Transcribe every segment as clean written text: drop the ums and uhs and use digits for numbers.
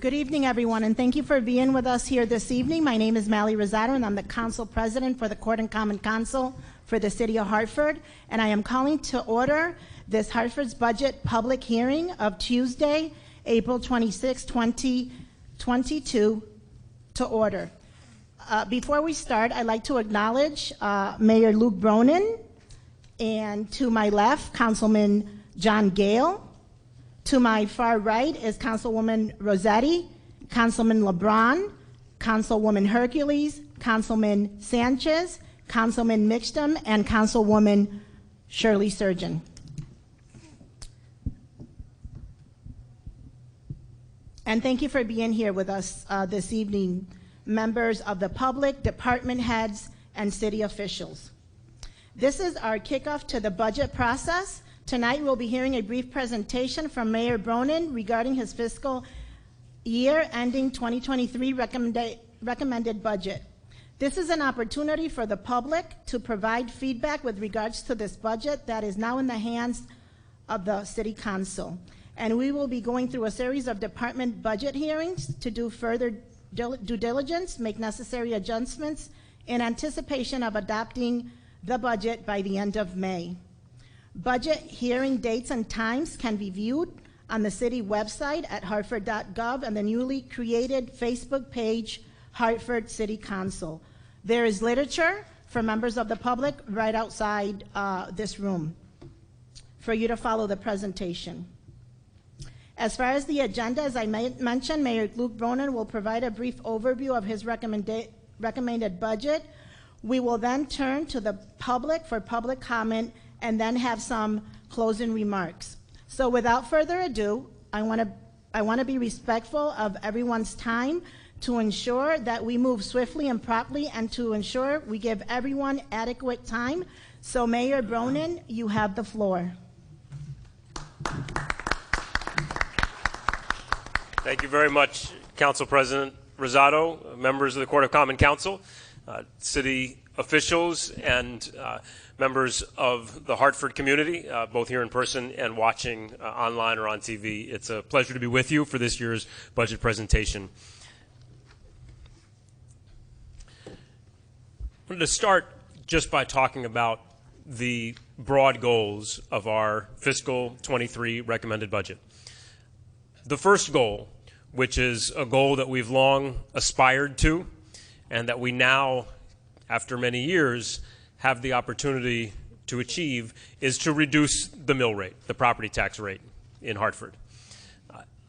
Good evening, everyone, and thank you for being with us here this evening. My name is Mally Rosado, and I'm the Council President for the Court and Common Council for the City of Hartford, and I am calling to order this Hartford's Budget Public Hearing of Tuesday, April 26, 2022, to order. Before we start, I'd like to acknowledge Mayor Luke Bronin, and to my left, Councilman John Gale. To my far right is Councilwoman Rossetti, Councilman LeBron, Councilwoman Hercules, Councilman Sanchez, Councilman Mixtum, and Councilwoman Shirley Surgeon. And thank you for being here with us this evening, members of the public, department heads, and city officials. This is our kickoff to the budget process. Tonight we'll be hearing a brief presentation from Mayor Bronin regarding his fiscal year ending 2023 recommended budget. This is an opportunity for the public to provide feedback with regards to this budget that is now in the hands of the City Council. And we will be going through a series of department budget hearings to do further due diligence, make necessary adjustments in anticipation of adopting the budget by the end of May. Budget hearing dates and times can be viewed on the city website at hartford.gov and the newly created Facebook page, Hartford City Council. There is literature for members of the public right outside this room for you to follow the presentation. As far as the agenda, as I mentioned, Mayor Luke Bronin will provide a brief overview of his recommended budget. We will then turn to the public for public comment and then have some closing remarks. So without further ado, I want to be respectful of everyone's time to ensure that we move swiftly and properly and to ensure we give everyone adequate time. So Mayor Bronin, you have the floor. Thank you very much, Council President Rosado, members of the Court of Common Council, city officials, and members of the Hartford community, both here in person and watching online or on TV. It's a pleasure to be with you for this year's budget presentation. I wanted to start just by talking about the broad goals of our fiscal 23 recommended budget. The first goal, which is a goal that we've long aspired to and that we now, after many years, have the opportunity to achieve, is to reduce the mill rate, the property tax rate in Hartford.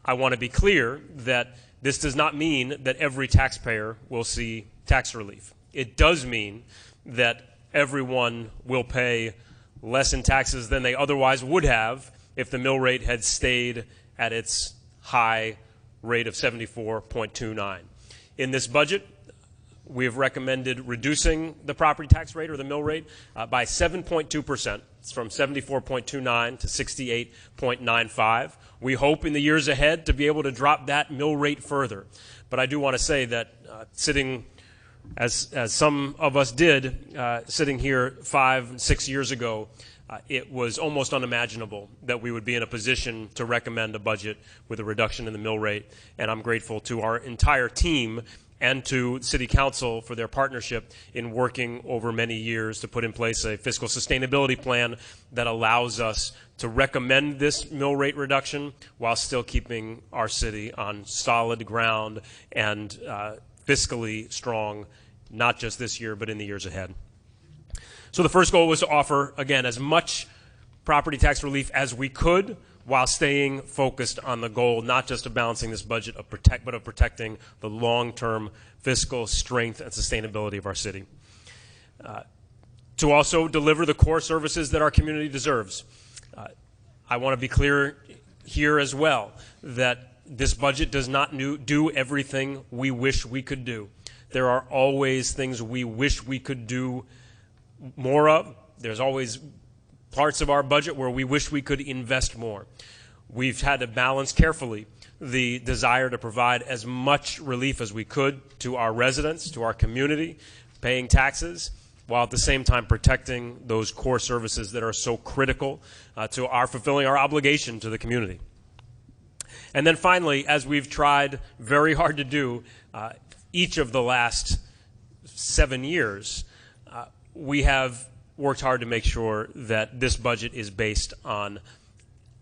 I want to be clear that this does not mean that every taxpayer will see tax relief. It does mean that everyone will pay less in taxes than they otherwise would have if the mill rate had stayed at its high rate of 74.29. In this budget, we have recommended reducing the property tax rate or the mill rate by 7.2%. It's from 74.29 to 68.95. We hope in the years ahead to be able to drop that mill rate further. But I do want to say that sitting, as some of us did, sitting here 5, 6 years ago, it was almost unimaginable that we would be in a position to recommend a budget with a reduction in the mill rate. And I'm grateful to our entire team and to City Council for their partnership in working over many years to put in place a fiscal sustainability plan that allows us to recommend this mill rate reduction while still keeping our city on solid ground and fiscally strong, not just this year, but in the years ahead. So the first goal was to offer, again, as much property tax relief as we could while staying focused on the goal, not just of balancing this budget, but of protecting the long-term fiscal strength and sustainability of our city. To also deliver the core services that our community deserves. I want to be clear here as well that this budget does not do everything we wish we could do. There are always things we wish we could do more of. There's always parts of our budget where we wish we could invest more. We've had to balance carefully the desire to provide as much relief as we could to our residents, to our community, paying taxes, while at the same time protecting those core services that are so critical to our fulfilling our obligation to the community. And then finally, as we've tried very hard to do each of the last 7 years, we have worked hard to make sure that this budget is based on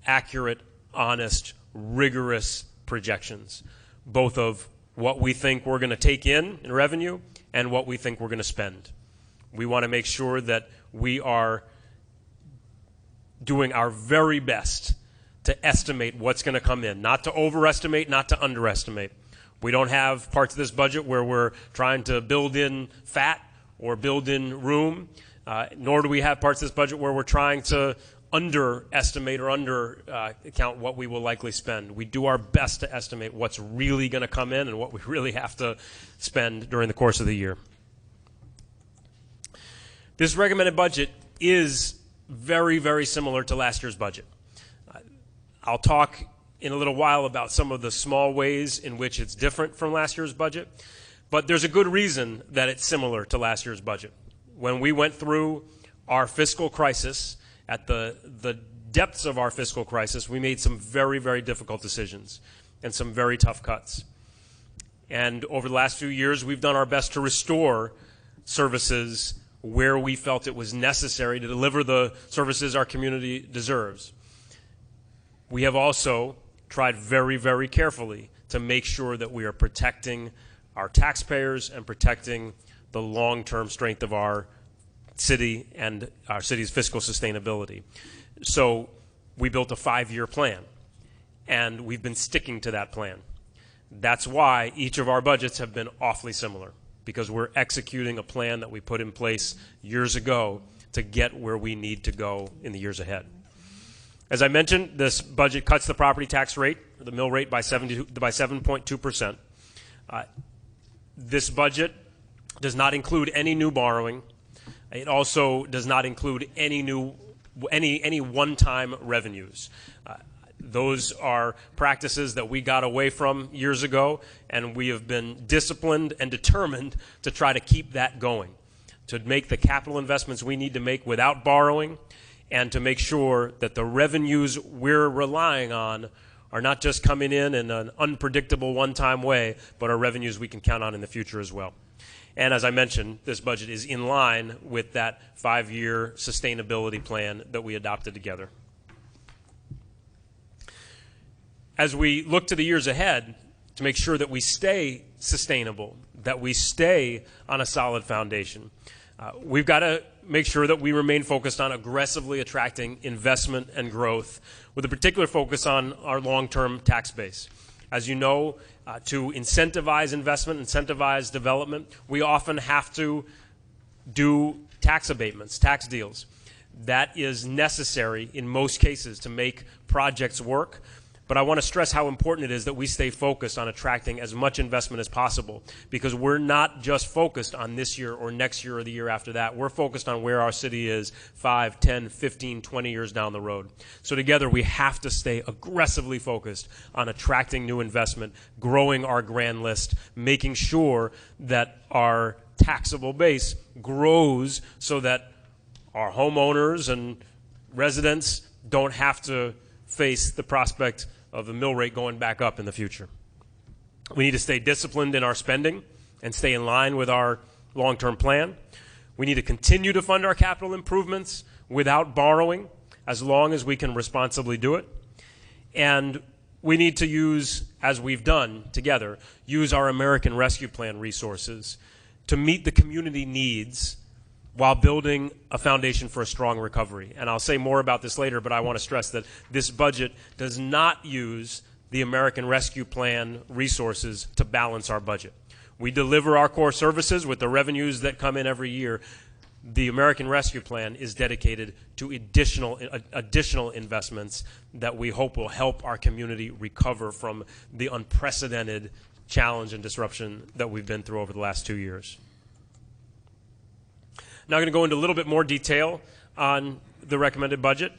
accurate, honest, rigorous projections, both of what we think we're going to take in revenue and what we think we're going to spend. We want to make sure that we are doing our very best to estimate what's going to come in, not to overestimate, not to underestimate. We don't have parts of this budget where we're trying to build in fat or build in room, nor do we have parts of this budget where we're trying to underestimate or account what we will likely spend. We do our best to estimate what's really going to come in and what we really have to spend during the course of the year. This recommended budget is very, very similar to last year's budget. I'll talk in a little while about some of the small ways in which it's different from last year's budget, but there's a good reason that it's similar to last year's budget. When we went through our fiscal crisis, at the depths of our fiscal crisis, we made some very, very difficult decisions and some very tough cuts. And over the last few years, we've done our best to restore services where we felt it was necessary to deliver the services our community deserves. We have also tried very, very carefully to make sure that we are protecting our taxpayers and protecting the long-term strength of our city and our city's fiscal sustainability. So we built a 5-year plan, and we've been sticking to that plan. That's why each of our budgets have been awfully similar, because we're executing a plan that we put in place years ago to get where we need to go in the years ahead. As I mentioned, this budget cuts the property tax rate, the mill rate, by 7.2%. This budget does not include any new borrowing. It also does not include any one-time revenues. Those are practices that we got away from years ago, and we have been disciplined and determined to try to keep that going, to make the capital investments we need to make without borrowing, and to make sure that the revenues we're relying on are not just coming in an unpredictable one-time way, but are revenues we can count on in the future as well. And as I mentioned, this budget is in line with that 5-year sustainability plan that we adopted together. As we look to the years ahead to make sure that we stay sustainable, that we stay on a solid foundation, we've got to make sure that we remain focused on aggressively attracting investment and growth, with a particular focus on our long-term tax base. As you know, to incentivize investment, incentivize development, we often have to do tax abatements, tax deals. That is necessary in most cases to make projects work. But I want to stress how important it is that we stay focused on attracting as much investment as possible, because we're not just focused on this year or next year or the year after that. We're focused on where our city is 5, 10, 15, 20 years down the road. So together we have to stay aggressively focused on attracting new investment, growing our grand list, making sure that our taxable base grows so that our homeowners and residents don't have to face the prospect of the mill rate going back up in the future. We need to stay disciplined in our spending and stay in line with our long-term plan. We need to continue to fund our capital improvements without borrowing, as long as we can responsibly do it. And we need to use, as we've done together, use our American Rescue Plan resources to meet the community needs while building a foundation for a strong recovery. And I'll say more about this later, but I want to stress that this budget does not use the American Rescue Plan resources to balance our budget. We deliver our core services with the revenues that come in every year. The American Rescue Plan is dedicated to additional investments that we hope will help our community recover from the unprecedented challenge and disruption that we've been through over the last 2 years. Now I'm going to go into a little bit more detail on the recommended budget.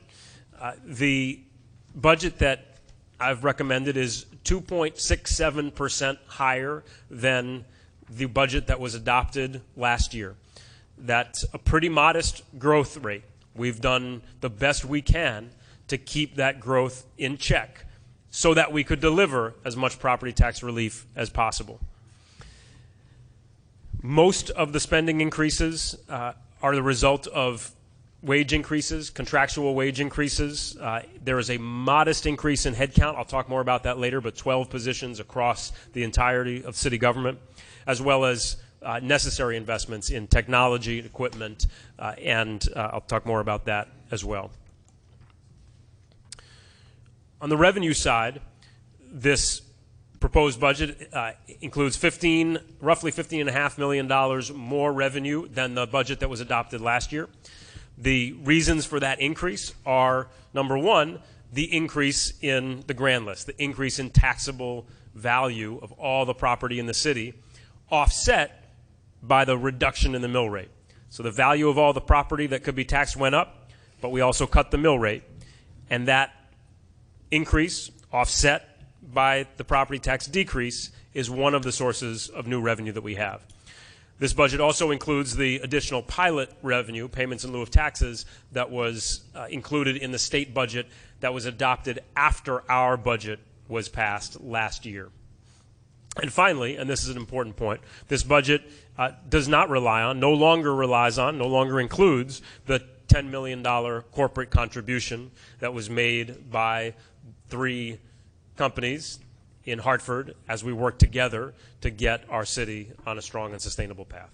The budget that I've recommended is 2.67% higher than the budget that was adopted last year. That's a pretty modest growth rate. We've done the best we can to keep that growth in check so that we could deliver as much property tax relief as possible. Most of the spending increases are the result of wage increases, contractual wage increases. There is a modest increase in headcount. I'll talk more about that later, but 12 positions across the entirety of city government, as well as necessary investments in technology, equipment, and I'll talk more about that as well. On the revenue side, this proposed budget includes roughly $15.5 million more revenue than the budget that was adopted last year. The reasons for that increase are, number one, the increase in the grand list, the increase in taxable value of all the property in the city, offset by the reduction in the mill rate. So the value of all the property that could be taxed went up, but we also cut the mill rate. And that increase, offset by the property tax decrease, is one of the sources of new revenue that we have. This budget also includes the additional pilot revenue, payments in lieu of taxes, that was included in the state budget that was adopted after our budget was passed last year. And finally, and this is an important point, this budget does not rely on, no longer includes the $10 million corporate contribution that was made by 3 companies in Hartford as we work together to get our city on a strong and sustainable path.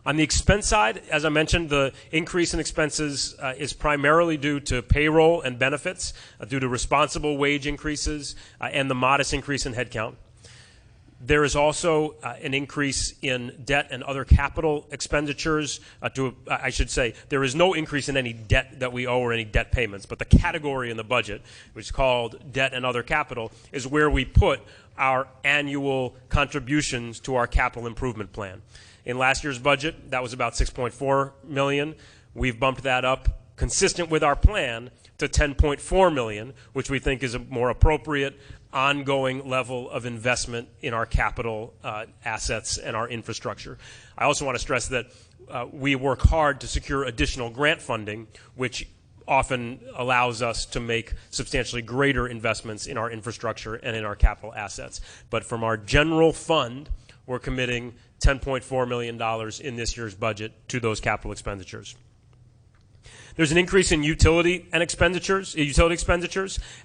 On the expense side, as I mentioned, the increase in expenses is primarily due to payroll and benefits, due to responsible wage increases, and the modest increase in headcount. There is also an increase in debt and other capital expenditures. I should say, there is no increase in any debt that we owe or any debt payments, but the category in the budget, which is called debt and other capital, is where we put our annual contributions to our capital improvement plan. In last year's budget, that was about $6.4 million. We've bumped that up, consistent with our plan, to $10.4 million, which we think is a more appropriate ongoing level of investment in our capital assets and our infrastructure. I also want to stress that we work hard to secure additional grant funding, which often allows us to make substantially greater investments in our infrastructure and in our capital assets. But from our general fund, we're committing $10.4 million in this year's budget to those capital expenditures. There's an increase in utility expenditures,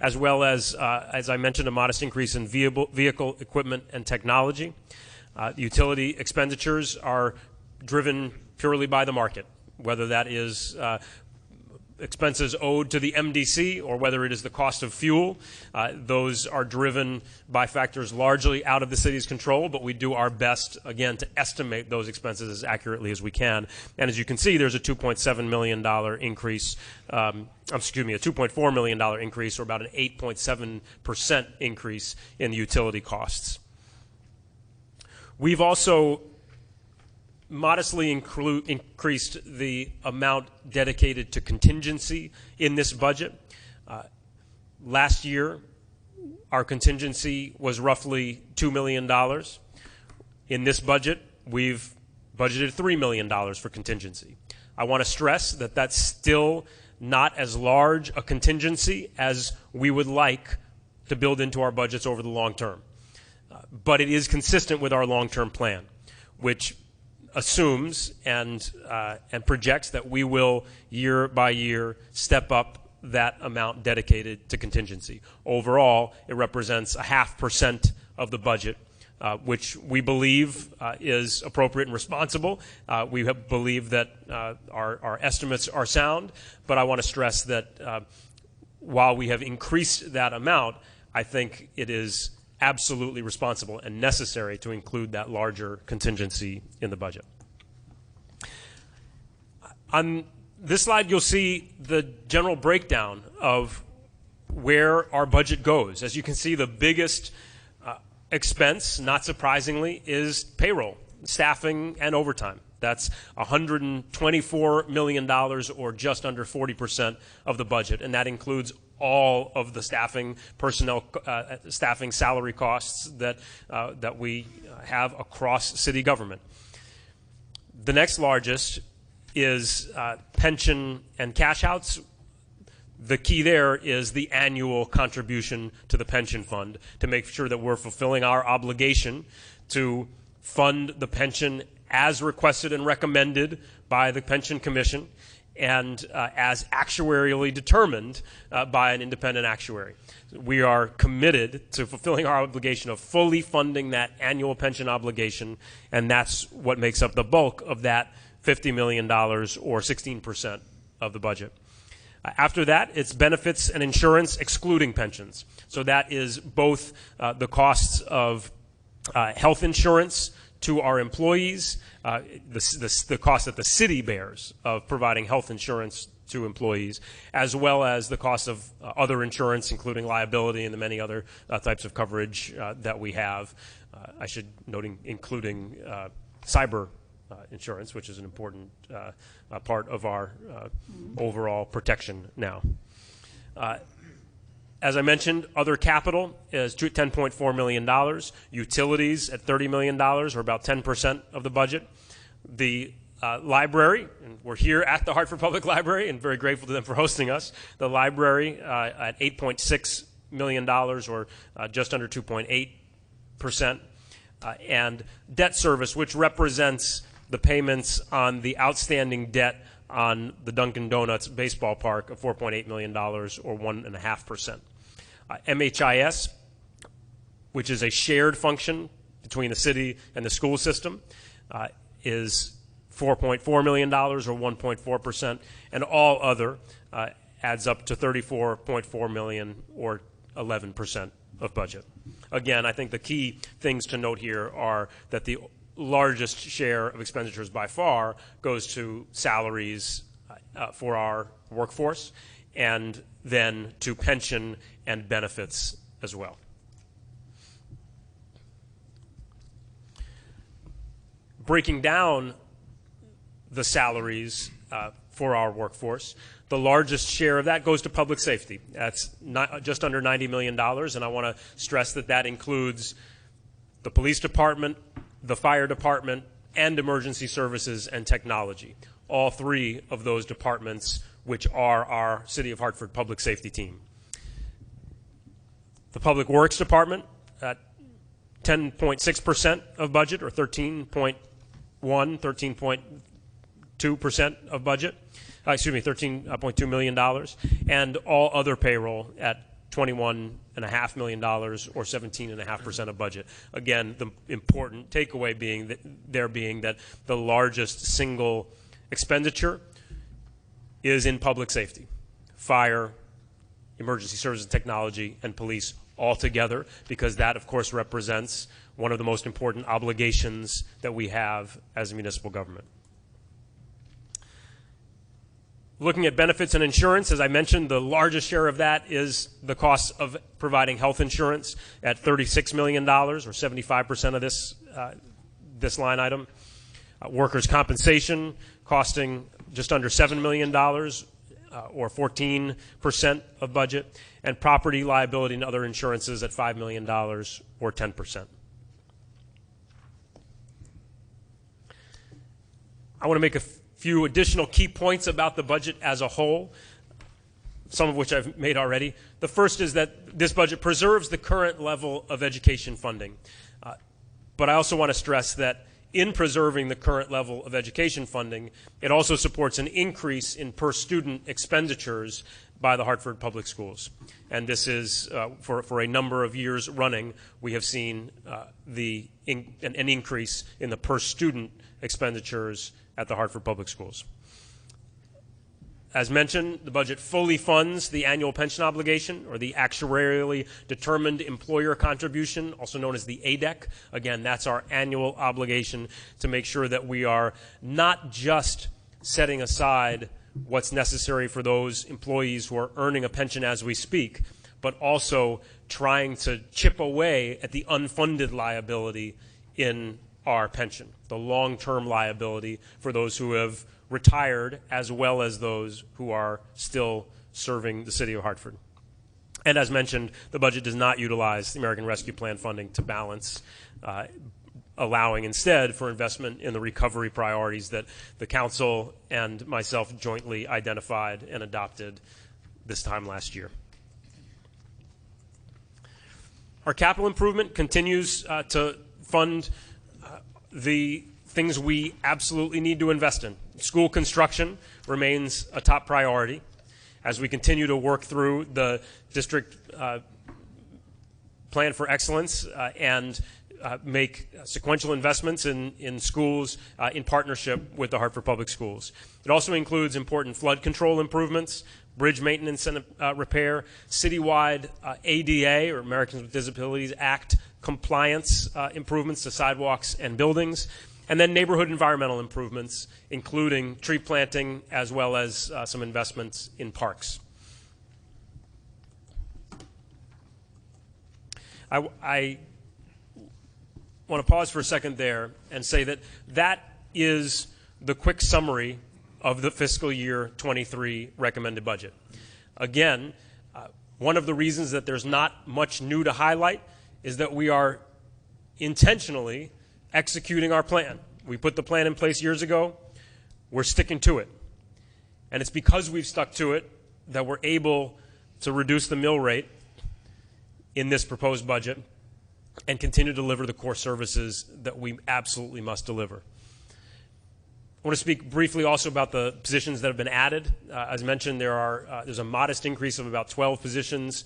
as well as I mentioned, a modest increase in vehicle equipment and technology. Utility expenditures are driven purely by the market, whether that is expenses owed to the MDC or whether it is the cost of fuel. Those are driven by factors largely out of the city's control, but we do our best, again, to estimate those expenses as accurately as we can. And as you can see, there's a $2.7 million increase, a $2.4 million increase, or about an 8.7% increase in the utility costs. We've also modestly increased the amount dedicated to contingency in this budget. Last year, our contingency was roughly $2 million. In this budget, we've budgeted $3 million for contingency. I want to stress that that's still not as large a contingency as we would like to build into our budgets over the long term. But it is consistent with our long-term plan, which assumes and projects that we will year by year step up that amount dedicated to contingency. Overall, it represents 0.5% of the budget, which we believe is appropriate and responsible. We believe that our estimates are sound, but I want to stress that while we have increased that amount, I think it is absolutely responsible and necessary to include that larger contingency in the budget. On this slide, you'll see the general breakdown of where our budget goes. As you can see, the biggest expense, not surprisingly, is payroll, staffing, and overtime. That's $124 million, or just under 40% of the budget, and that includes all of the staffing, personnel, staffing salary costs that we have across city government. The next largest is pension and cash outs. The key there is the annual contribution to the pension fund to make sure that we're fulfilling our obligation to fund the pension as requested and recommended by the Pension Commission and as actuarially determined by an independent actuary. We are committed to fulfilling our obligation of fully funding that annual pension obligation, and that's what makes up the bulk of that $50 million or 16% of the budget. After that, it's benefits and insurance excluding pensions. So that is both the costs of health insurance to our employees, the cost that the city bears of providing health insurance to employees, as well as the cost of other insurance, including liability and the many other types of coverage that we have. I should note including cyber insurance, which is an important part of our overall protection now. As I mentioned, other capital is $10.4 million. Utilities at $30 million, or about 10% of the budget. The library, and we're here at the Hartford Public Library and very grateful to them for hosting us. The library at $8.6 million, or just under 2.8%. And debt service, which represents the payments on the outstanding debt on the Dunkin' Donuts baseball park of $4.8 million, or 1.5%. MHIS, which is a shared function between the city and the school system, is $4.4 million, or 1.4%, and all other adds up to $34.4 million, or 11% of budget. Again, I think the key things to note here are that the largest share of expenditures by far goes to salaries for our workforce, and then to pension and benefits as well. Breaking down the salaries for our workforce, the largest share of that goes to public safety. That's just under $90 million, and I want to stress that that includes the police department, the fire department, and emergency services and technology. All three of those departments, which are our City of Hartford public safety team. The Public Works Department at 10.6% of budget, or 13.2% of budget. $13.2 million, and all other payroll at $21.5 million, or 17.5% of budget. Again, the important takeaway being that the largest single expenditure is in public safety, fire, emergency services and technology, and police all together, because that, of course, represents one of the most important obligations that we have as a municipal government. Looking at benefits and insurance, as I mentioned, the largest share of that is the cost of providing health insurance at $36 million, or 75% of this line item. Workers' compensation costing just under $7 million, or 14% of budget, and property, liability, and other insurances at $5 million, or 10%. I want to make a few additional key points about the budget as a whole, some of which I've made already. The first is that this budget preserves the current level of education funding. But I also want to stress that in preserving the current level of education funding, it also supports an increase in per student expenditures by the Hartford Public Schools. And this is, for a number of years running, we have seen an increase in the per student expenditures at the Hartford Public Schools. As mentioned, the budget fully funds the annual pension obligation, or the actuarially determined employer contribution, also known as the ADEC. Again, that's our annual obligation to make sure that we are not just setting aside what's necessary for those employees who are earning a pension as we speak, but also trying to chip away at the unfunded liability in our pension, the long-term liability for those who have retired, as well as those who are still serving the City of Hartford. And as mentioned, the budget does not utilize the American Rescue Plan funding to balance, allowing instead for investment in the recovery priorities that the Council and myself jointly identified and adopted this time last year. Our capital improvement continues to fund the things we absolutely need to invest in. School construction remains a top priority as we continue to work through the district plan for excellence and make sequential investments in schools in partnership with the Hartford Public Schools. It also includes important flood control improvements, bridge maintenance and repair, citywide ADA, or Americans with Disabilities Act, compliance improvements to sidewalks and buildings, and then neighborhood environmental improvements, including tree planting as well as some investments in parks. I want to pause for a second there and say that that is the quick summary of the fiscal year 23 recommended budget. Again, one of the reasons that there's not much new to highlight is that we are intentionally executing our plan. We put the plan in place years ago. We're sticking to it. And it's because we've stuck to it that we're able to reduce the mill rate in this proposed budget and continue to deliver the core services that we absolutely must deliver. I want to speak briefly also about the positions that have been added. As mentioned, there's a modest increase of about 12 positions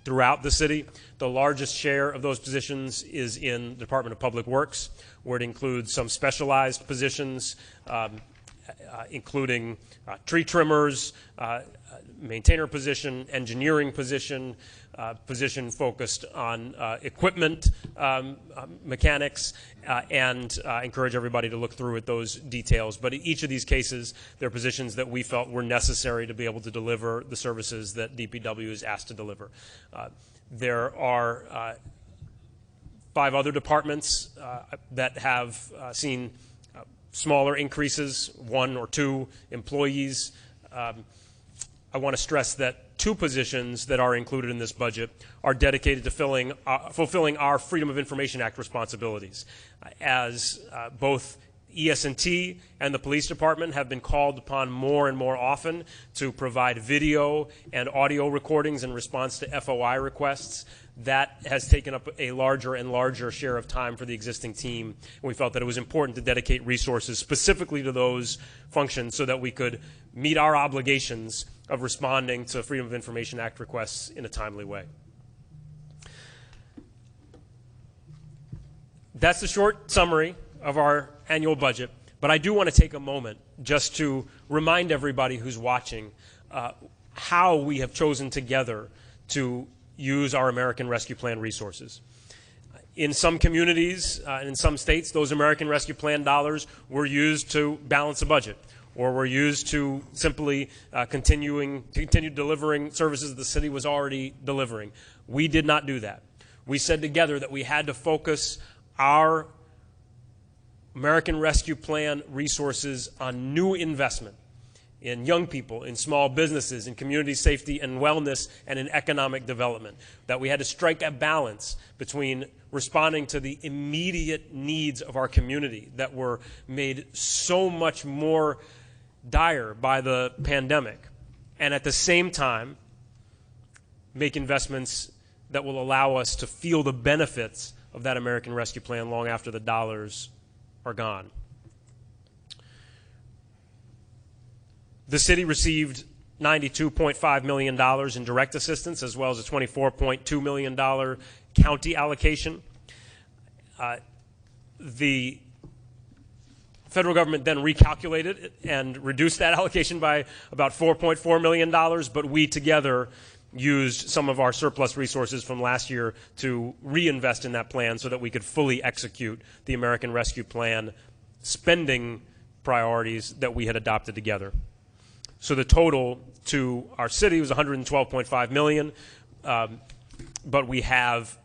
throughout the city. The largest share of those positions is in the Department of Public Works, where it includes some specialized positions, including tree trimmers, maintainer position, engineering position, position focused on equipment mechanics, and I encourage everybody to look through at those details. But in each of these cases, there are positions that we felt were necessary to be able to deliver the services that DPW is asked to deliver. There are 5 other departments that have seen smaller increases, 1 or 2 employees. I want to stress that 2 positions that are included in this budget are dedicated to fulfilling our Freedom of Information Act responsibilities, as both ES&T and the police department have been called upon more and more often to provide video and audio recordings in response to FOI requests. That has taken up a larger and larger share of time for the existing team, and we felt that it was important to dedicate resources specifically to those functions so that we could meet our obligations of responding to Freedom of Information Act requests in a timely way. That's the short summary of our annual budget, but I do want to take a moment just to remind everybody who's watching how we have chosen together to use our American Rescue Plan resources. In some communities and in some states, those American Rescue Plan dollars were used to balance a budget, or were used to simply continue delivering services the city was already delivering. We did not do that. We said together that we had to focus our American Rescue Plan resources on new investment in young people, in small businesses, in community safety and wellness, and in economic development. That we had to strike a balance between responding to the immediate needs of our community that were made so much more dire by the pandemic, and at the same time make investments that will allow us to feel the benefits of that American Rescue Plan long after the dollars are gone. The city received $92.5 million in direct assistance, as well as a $24.2 million county allocation. The federal government then recalculated it and reduced that allocation by about $4.4 million, but we together used some of our surplus resources from last year to reinvest in that plan so that we could fully execute the American Rescue Plan spending priorities that we had adopted together. So the total to our city was $112.5 million, but we have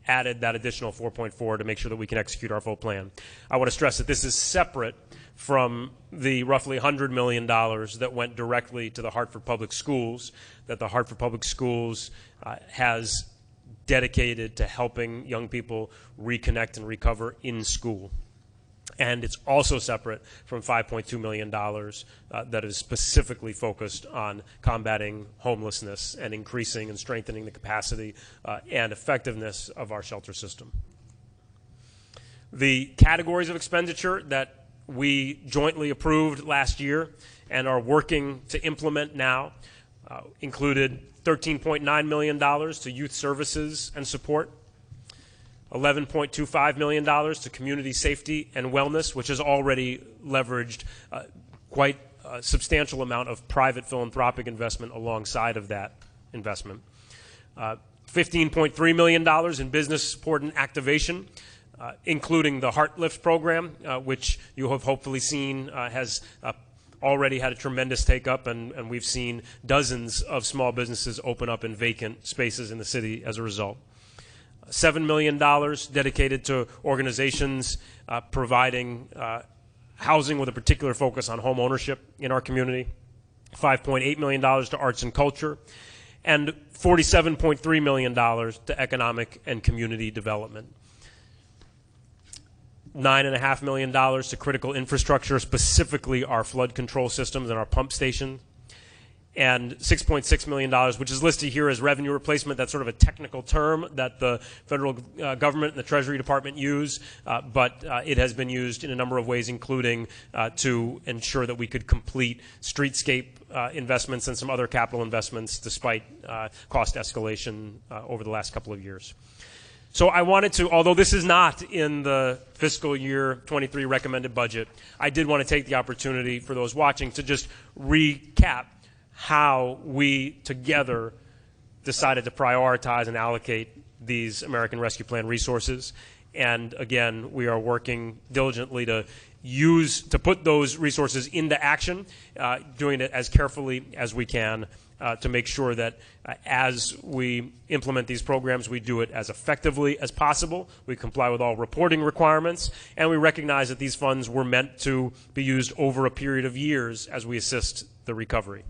added that additional 4.4 to make sure that we can execute our full plan. I want to stress that this is separate from the roughly $100 million that went directly to the Hartford Public Schools, that the Hartford Public Schools has dedicated to helping young people reconnect and recover in school. And it's also separate from $5.2 million that is specifically focused on combating homelessness and increasing and strengthening the capacity and effectiveness of our shelter system. The categories of expenditure that we jointly approved last year and are working to implement now included $13.9 million to youth services and support, $11.25 million to community safety and wellness, which has already leveraged quite a substantial amount of private philanthropic investment alongside of that investment. $15.3 million in business support and activation, including the Heart Lift program, which you have hopefully seen has already had a tremendous take-up, and we've seen dozens of small businesses open up in vacant spaces in the city as a result. $7 million dedicated to organizations providing housing with a particular focus on home ownership in our community, $5.8 million to arts and culture, and $47.3 million to economic and community development. $9.5 million to critical infrastructure, specifically our flood control systems and our pump station, and $6.6 million, which is listed here as revenue replacement. That's sort of a technical term that the federal government and the Treasury Department use, but it has been used in a number of ways, including to ensure that we could complete streetscape investments and some other capital investments despite cost escalation over the last couple of years. So I wanted to, although this is not in the fiscal year 23 recommended budget, I did want to take the opportunity for those watching to just recap how we together decided to prioritize and allocate these American Rescue Plan resources. And again, we are working diligently to put those resources into action, doing it as carefully as we can to make sure that as we implement these programs, we do it as effectively as possible. We comply with all reporting requirements, and we recognize that these funds were meant to be used over a period of years as we assist the recovery.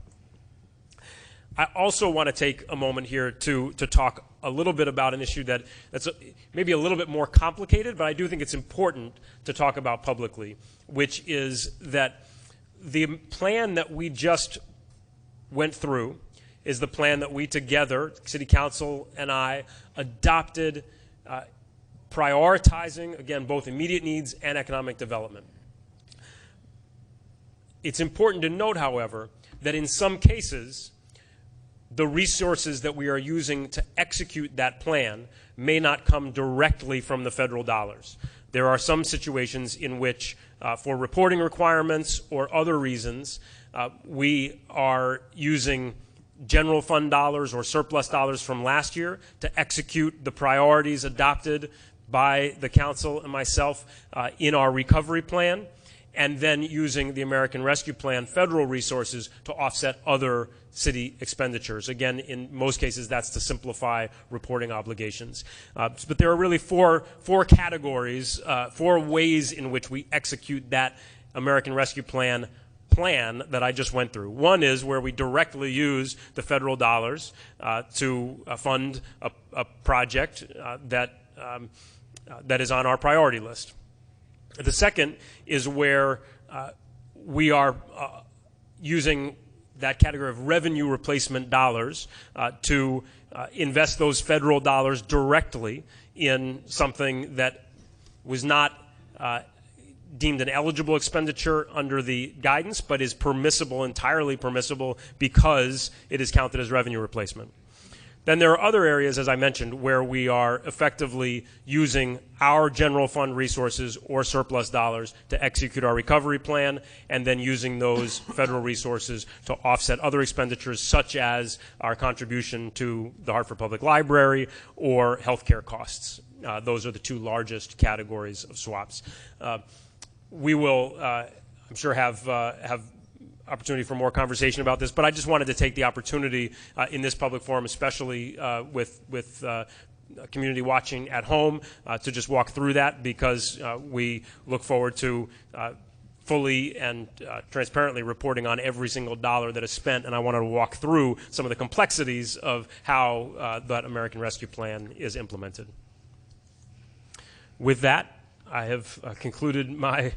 I also want to take a moment here to talk a little bit about an issue that's maybe a little bit more complicated, but I do think it's important to talk about publicly, which is that the plan that we just went through is the plan that we together, City Council and I, adopted, prioritizing, again, both immediate needs and economic development. It's important to note, however, that in some cases, the resources that we are using to execute that plan may not come directly from the federal dollars. There are some situations in which, for reporting requirements or other reasons, we are using general fund dollars or surplus dollars from last year to execute the priorities adopted by the council and myself in our recovery plan, and then using the American Rescue Plan federal resources to offset other city expenditures. Again, in most cases, that's to simplify reporting obligations. But there are really four categories, four ways in which we execute that American Rescue Plan that I just went through. One is where we directly use the federal dollars to fund a project that is on our priority list. The second is where we are using that category of revenue replacement dollars to invest those federal dollars directly in something that was not deemed an eligible expenditure under the guidance, but is permissible, entirely permissible, because it is counted as revenue replacement. Then there are other areas, as I mentioned, where we are effectively using our general fund resources or surplus dollars to execute our recovery plan, and then using those federal resources to offset other expenditures, such as our contribution to the Hartford Public Library or healthcare costs. Those are the two largest categories of swaps. We will, I'm sure, have opportunity for more conversation about this, but I just wanted to take the opportunity in this public forum, especially with community watching at home, to just walk through that, because we look forward to fully and transparently reporting on every single dollar that is spent, and I wanted to walk through some of the complexities of how that American Rescue Plan is implemented. With that, I have concluded my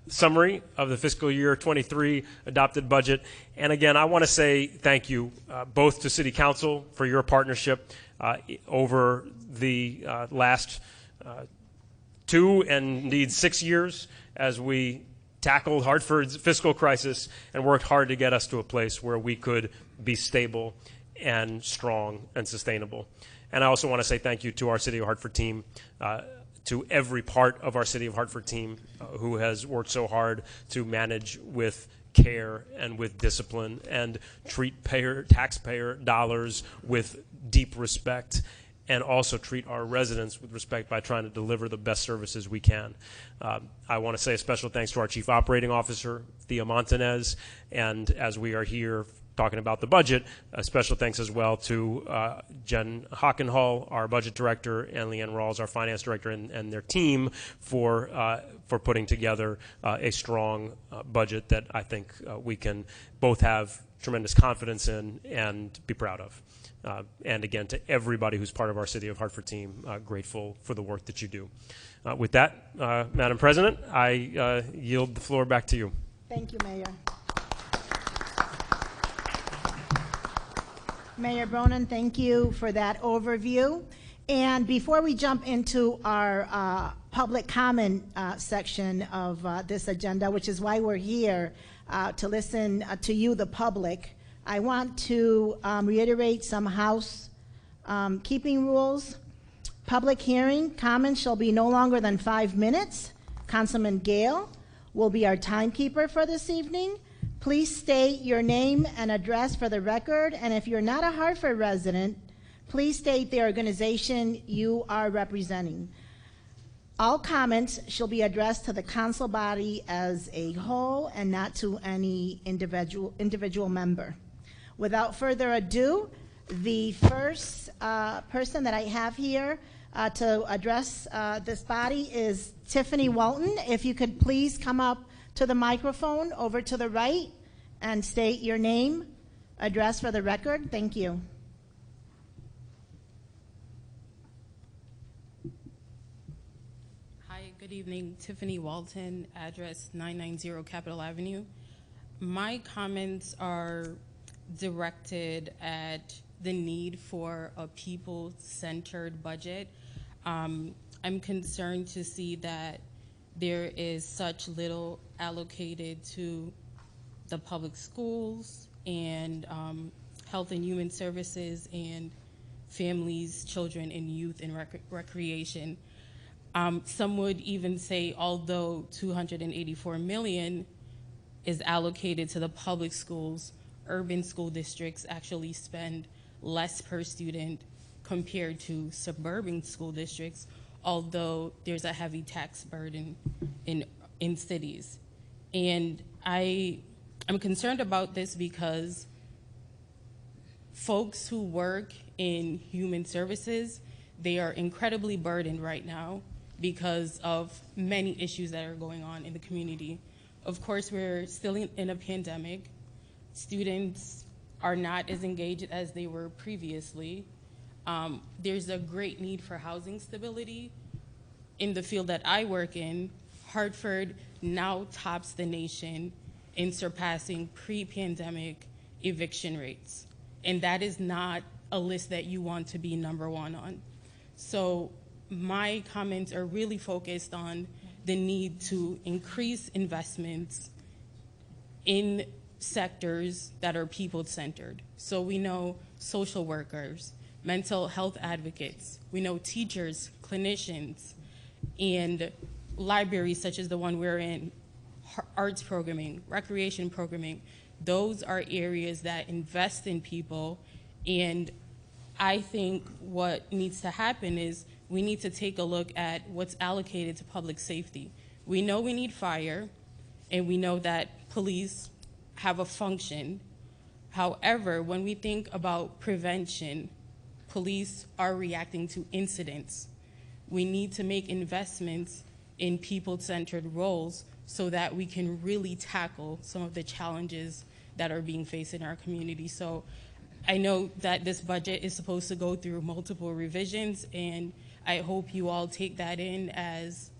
summary of the fiscal year 23 adopted budget. And again, I want to say thank you both to City Council for your partnership over the last 2 and indeed 6 years as we tackled Hartford's fiscal crisis and worked hard to get us to a place where we could be stable and strong and sustainable. And I also want to say thank you to our City of Hartford team, to every part of our City of Hartford team who has worked so hard to manage with care and with discipline and treat taxpayer dollars with deep respect, and also treat our residents with respect by trying to deliver the best services we can. I want to say a special thanks to our Chief Operating Officer, Thea Montanez, and as we are here talking about the budget, a special thanks as well to Jen Hockenhall, our Budget Director, and Leanne Rawls, our Finance Director, and their team for putting together a strong budget that I think we can both have tremendous confidence in and be proud of. And again, to everybody who's part of our City of Hartford team, grateful for the work that you do. With that, Madam President, I yield the floor back to you. Thank you, Mayor. Mayor Bronan, thank you for that overview. And before we jump into our public comment section of this agenda, which is why we're here to listen to you, the public, I want to reiterate some housekeeping rules. Public hearing, comments shall be no longer than 5 minutes. Councilman Gale will be our timekeeper for this evening. Please state your name and address for the record, and if you're not a Hartford resident, please state the organization you are representing. All comments shall be addressed to the council body as a whole and not to any individual member. Without further ado, the first person that I have here to address this body is Tiffany Walton. If you could please come up to the microphone over to the right and state your name, address for the record. Thank you. Hi, good evening. Tiffany Walton, address 990 Capitol Avenue. My comments are directed at the need for a people-centered budget. I'm concerned to see that there is such little allocated to the public schools and health and human services and families, children, and youth and recreation. Some would even say, although $284 million is allocated to the public schools, urban school districts actually spend less per student compared to suburban school districts, although there's a heavy tax burden in cities. And I'm concerned about this because folks who work in human services, they are incredibly burdened right now because of many issues that are going on in the community. Of course, we're still in a pandemic. Students are not as engaged as they were previously. There's a great need for housing stability. In the field that I work in, Hartford now tops the nation in surpassing pre-pandemic eviction rates. And that is not a list that you want to be number one on. So my comments are really focused on the need to increase investments in sectors that are people-centered. So we know social workers, mental health advocates, we know teachers, clinicians, and libraries such as the one we're in, arts programming, recreation programming. Those are areas that invest in people, and I think what needs to happen is we need to take a look at what's allocated to public safety. We know we need fire, and we know that police have a function. However, when we think about prevention, police are reacting to incidents. We need to make investments in people-centered roles so that we can really tackle some of the challenges that are being faced in our community. So I know that this budget is supposed to go through multiple revisions, and I hope you all take that in as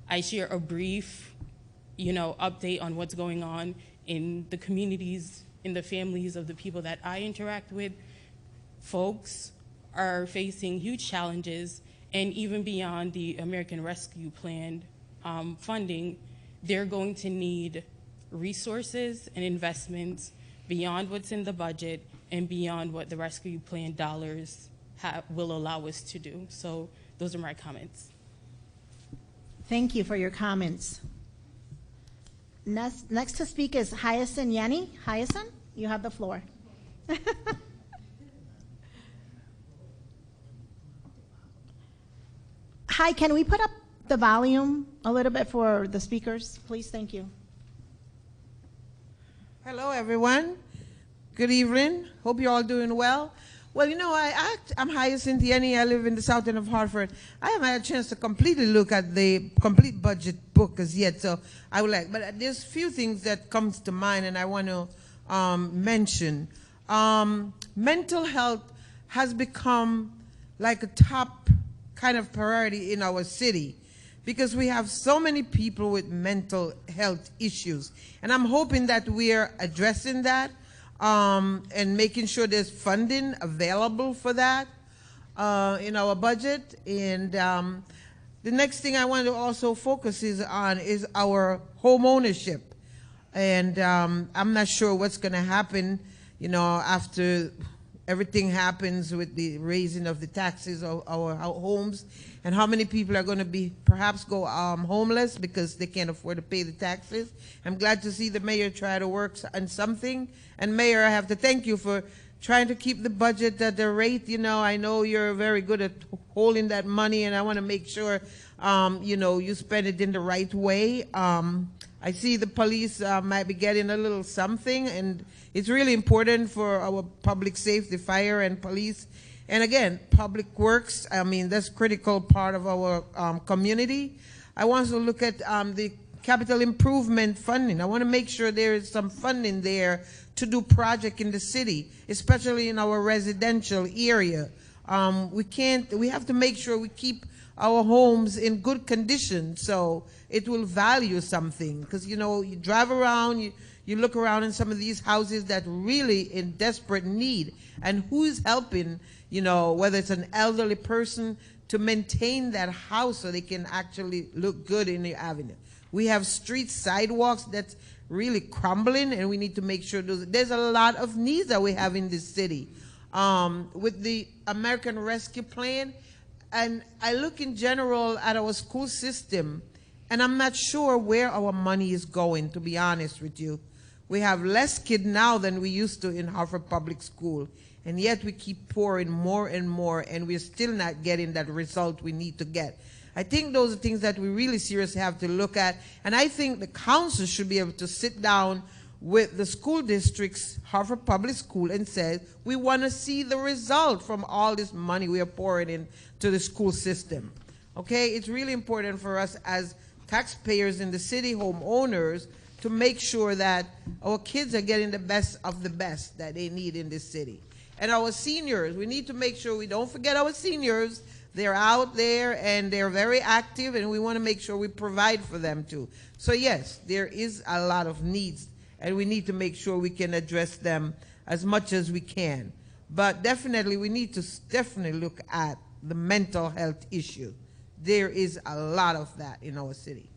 I share a brief, update on what's going on in the communities, in the families of the people that I interact with. Folks are facing huge challenges, and even beyond the American Rescue Plan funding, they're going to need resources and investments beyond what's in the budget and beyond what the rescue plan dollars will allow us to do. So those are my comments. Thank you for your comments. Next to speak is Hyacinth Yenny. Hyacinth, you have the floor. Hi, can we put up the volume a little bit for the speakers, please? Thank you. Hello, everyone. Good evening. Hope you're all doing well. Well, I'm Hyacinth Yenny. I live in the south end of Hartford. I haven't had a chance to completely look at the complete budget book as yet, so I would like, but there's a few things that comes to mind and I want to mention. Mental health has become like a top kind of priority in our city because we have so many people with mental health issues. And I'm hoping that we're addressing that and making sure there's funding available for that in our budget. And the next thing I want to also focus on is our home ownership. And I'm not sure what's going to happen, after everything happens with the raising of the taxes of our homes, and how many people are going to perhaps go homeless because they can't afford to pay the taxes. I'm glad to see the mayor try to work on something. And Mayor, I have to thank you for trying to keep the budget at the rate. I know you're very good at holding that money, and I want to make sure, you spend it in the right way. I see the police might be getting a little something, and it's really important for our public safety, fire and police. And again, public works, that's a critical part of our community. I want to look at the capital improvement funding. I want to make sure there is some funding there to do project in the city, especially in our residential area. We have to make sure we keep our homes in good condition so it will value something. Because, you drive around, you look around in some of these houses that really in desperate need, and who's helping, whether it's an elderly person to maintain that house so they can actually look good in the avenue. We have street sidewalks that's really crumbling, and we need to make sure there's a lot of needs that we have in this city. With the American Rescue Plan, and I look in general at our school system, and I'm not sure where our money is going, to be honest with you. We have less kids now than we used to in Hartford Public School, and yet we keep pouring more and more, and we're still not getting that result we need to get. I think those are things that we really seriously have to look at, and I think the council should be able to sit down with the school districts, Hartford Public School, and say, we want to see the result from all this money we are pouring into the school system. Okay, it's really important for us as taxpayers in the city, homeowners, to make sure that our kids are getting the best of the best that they need in this city. And our seniors, we need to make sure we don't forget our seniors. They're out there and they're very active, and we want to make sure we provide for them too. So yes, there is a lot of needs, and we need to make sure we can address them as much as we can. But definitely, we need to definitely look at the mental health issue. There is a lot of that in our city.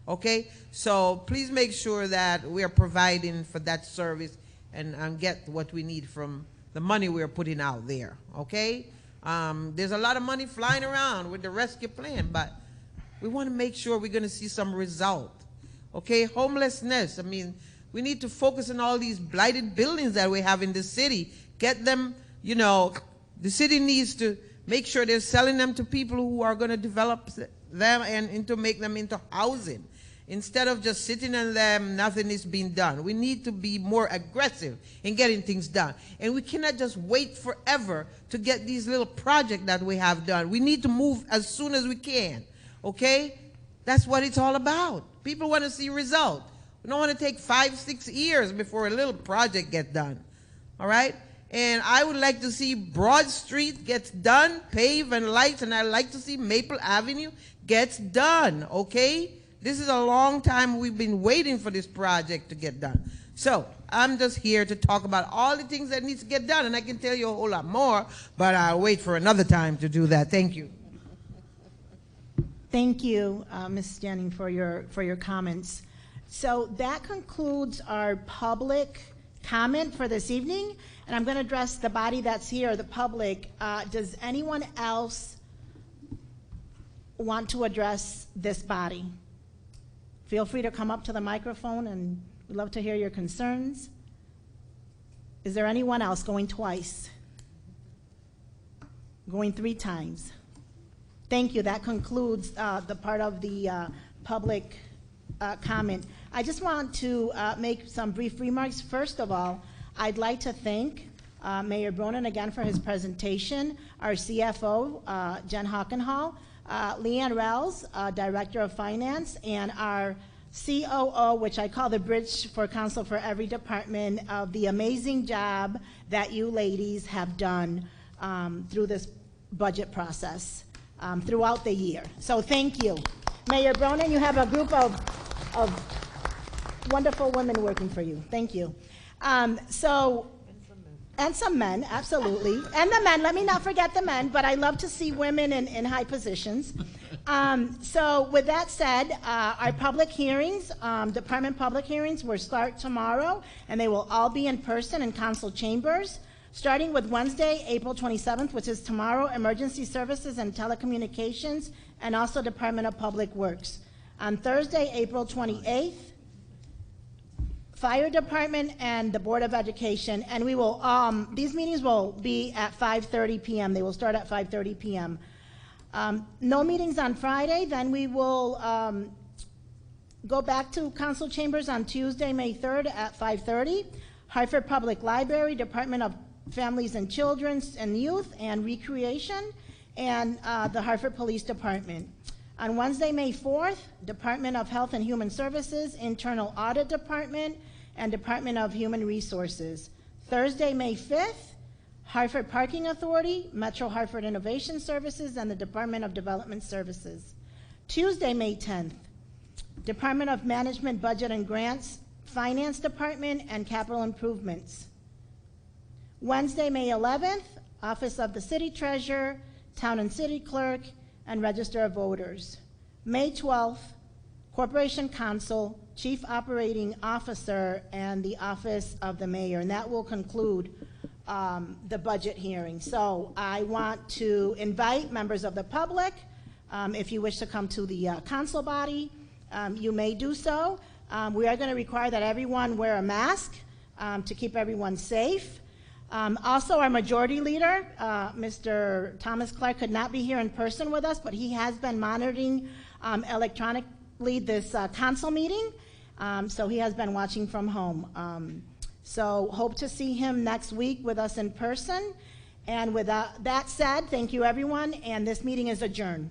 Okay, so please make sure that we are providing for that service and get what we need from the money we are putting out there. Okay, there's a lot of money flying around with the rescue plan, but we want to make sure we're going to see some result. Okay, homelessness. We need to focus on all these blighted buildings that we have in the city. Get them, the city needs to make sure they're selling them to people who are going to develop them and to make them into housing. Instead of just sitting on them, nothing is being done. We need to be more aggressive in getting things done. And we cannot just wait forever to get these little projects that we have done. We need to move as soon as we can, okay? That's what it's all about. People want to see results. We don't want to take 5-6 years before a little project gets done, all right? And I would like to see Broad Street gets done, paved and lights, and I'd like to see Maple Avenue gets done, okay? This is a long time we've been waiting for this project to get done. So I'm just here to talk about all the things that needs to get done, and I can tell you a whole lot more, but I'll wait for another time to do that. Thank you. Thank you, Ms. Jennings, for your comments. So that concludes our public comment for this evening, and I'm going to address the body that's here, the public. Does anyone else want to address this body? Feel free to come up to the microphone, and we'd love to hear your concerns. Is there anyone else going twice? Going 3 times? Thank you. That concludes the part of the public comment. I just want to make some brief remarks. First of all, I'd like to thank Mayor Bronin again for his presentation, our CFO, Jen Hockenhall, Leanne Rels, Director of Finance, and our COO, which I call the bridge for counsel for every department, of the amazing job that you ladies have done through this budget process throughout the year. So thank you. Mayor Bronin, you have a group of wonderful women working for you. Thank you. And some men, absolutely. And the men, let me not forget the men, but I love to see women in high positions. So with that said, our public hearings, department public hearings, will start tomorrow, and they will all be in person in council chambers. Starting with Wednesday, April 27th, which is tomorrow, Emergency Services and Telecommunications, and also Department of Public Works. On Thursday, April 28th, Fire Department and the Board of Education, and we will, these meetings will be at 5:30 p.m. They will start at 5:30 p.m. No meetings on Friday, then we will go back to council chambers on Tuesday, May 3rd at 5:30. Hartford Public Library, Department of Families and Children and Youth and Recreation, and the Hartford Police Department. On Wednesday, May 4th, Department of Health and Human Services, Internal Audit Department, and Department of Human Resources. Thursday, May 5th, Hartford Parking Authority, Metro Hartford Innovation Services, and the Department of Development Services. Tuesday, May 10th, Department of Management, Budget and Grants, Finance Department, and Capital Improvements. Wednesday, May 11th, Office of the City Treasurer, Town and City Clerk, and Register of Voters. May 12th, Corporation Counsel, Chief Operating Officer, and the Office of the Mayor. And that will conclude the budget hearing. So I want to invite members of the public, if you wish to come to the council body, you may do so. We are going to require that everyone wear a mask to keep everyone safe. Also, our majority leader, Mr. Thomas Clark, could not be here in person with us, but he has been monitoring electronically this council meeting, so he has been watching from home. So hope to see him next week with us in person. And with that said, thank you, everyone, and this meeting is adjourned.